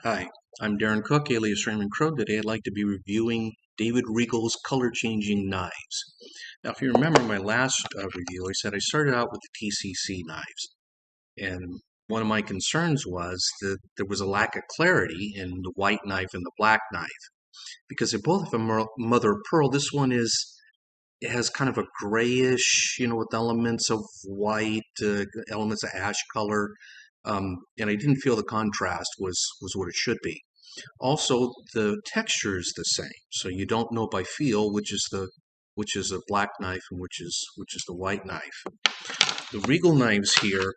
Hi, I'm Darrin Cook, alias Raymonde Crow. Today I'd like to be reviewing David Regal's color-changing knives. Now, if you remember my last review, I said I started out with the TCC knives, and one of my concerns was that there was a lack of clarity in the white knife and the black knife, because they both have a mother of pearl. This one it has kind of a grayish, with elements of white, elements of ash color, and I didn't feel the contrast was what it should be. Also, the texture is the same, so you don't know by feel which is a black knife and which is the white knife. The Regal knives here,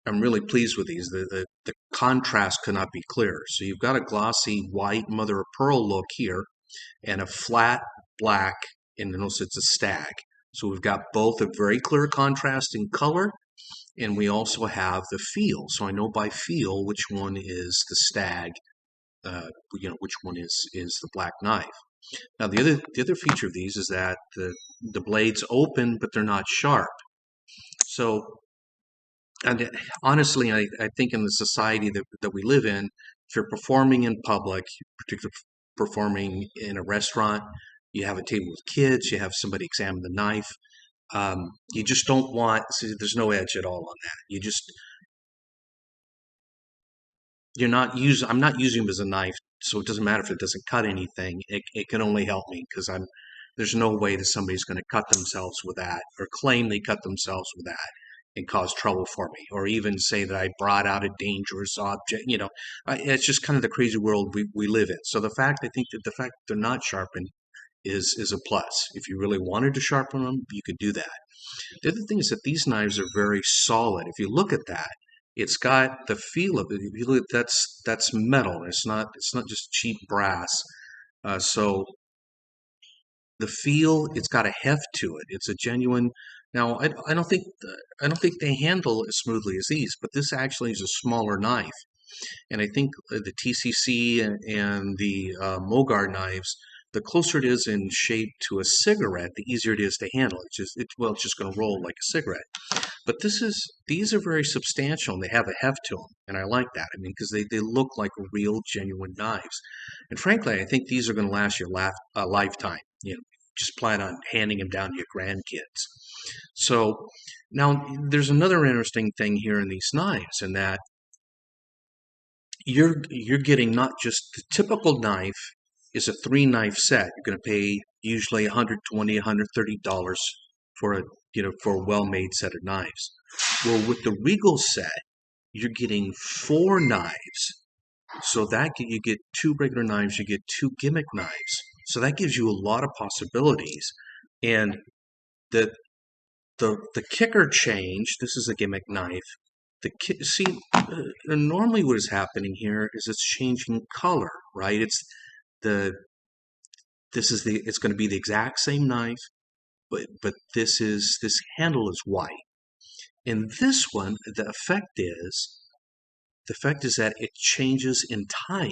I'm really pleased with these. The contrast could not be clearer. So you've got a glossy white mother of pearl look here, and a flat black, and notice it's a stag. So we've got both a very clear contrast in color, and we also have the feel. So I know by feel which one is the stag, which one is the black knife. Now the other feature of these is that the blades open, but they're not sharp. So, and honestly, I think in the society that we live in, if you're performing in public, particularly performing in a restaurant, you have a table with kids, you have somebody examine the knife. You just don't want. See, there's no edge at all on that. You're not using. I'm not using them as a knife, so it doesn't matter if it doesn't cut anything. It can only help me because there's no way that somebody's going to cut themselves with that or claim they cut themselves with that and cause trouble for me, or even say that I brought out a dangerous object. It's just kind of the crazy world we live in. So I think that the fact that they're not sharpened is a plus. If you really wanted to sharpen them, you could do that. The other thing is that these knives are very solid. If you look at that, it's got the feel of it. If you look, that's metal. It's not just cheap brass. So the feel, it's got a heft to it. It's a genuine. Now, I don't think they handle as smoothly as these, but this actually is a smaller knife, and I think the TCC and the Mogar knives, the closer it is in shape to a cigarette, the easier it is to handle. It's just going to roll like a cigarette. But these are very substantial and they have a heft to them, and I like that. I mean, because they look like real, genuine knives. And frankly, I think these are going to last you a lifetime. Just plan on handing them down to your grandkids. So now there's another interesting thing here in these knives, in that you're getting not just the typical knife is a 3 knife set. You're going to pay usually $120, $130 for a well-made set of knives. Well, with the Regal set, you're getting 4 knives. So you get 2 regular knives, you get 2 gimmick knives. So that gives you a lot of possibilities. And the the kicker change. This is a gimmick knife. Normally what is happening here is it's changing color, right? It's going to be the exact same knife, but this handle is white. In this one, the effect is that it changes in type.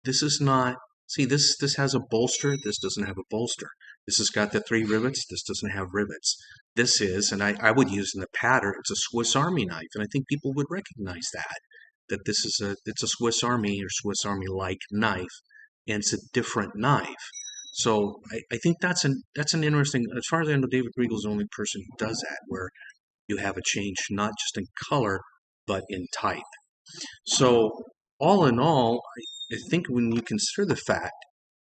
This is not, see, this has a bolster, this doesn't have a bolster. This has got the 3 rivets, this doesn't have rivets. This is, and I would use in the pattern, it's a Swiss Army knife, and I think people would recognize that it's a Swiss Army or Swiss Army-like knife, and it's a different knife. So I think that's an interesting, as far as I know, David Regal's the only person who does that, where you have a change not just in color, but in type. So all in all, I think when you consider the fact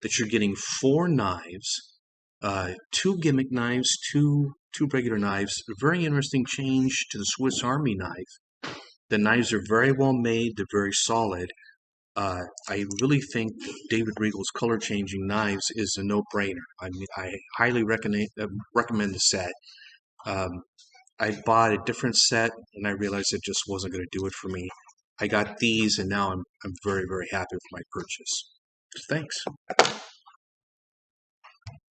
that you're getting 4 knives, 2 gimmick knives, two regular knives, a very interesting change to the Swiss Army knife. The knives are very well made, they're very solid. I really think David Regal's color changing knives is a no-brainer. I mean, I highly recommend the set. Um, I bought a different set and I realized it just wasn't going to do it for me. I got these and now I'm very, very happy with my purchase. Thanks.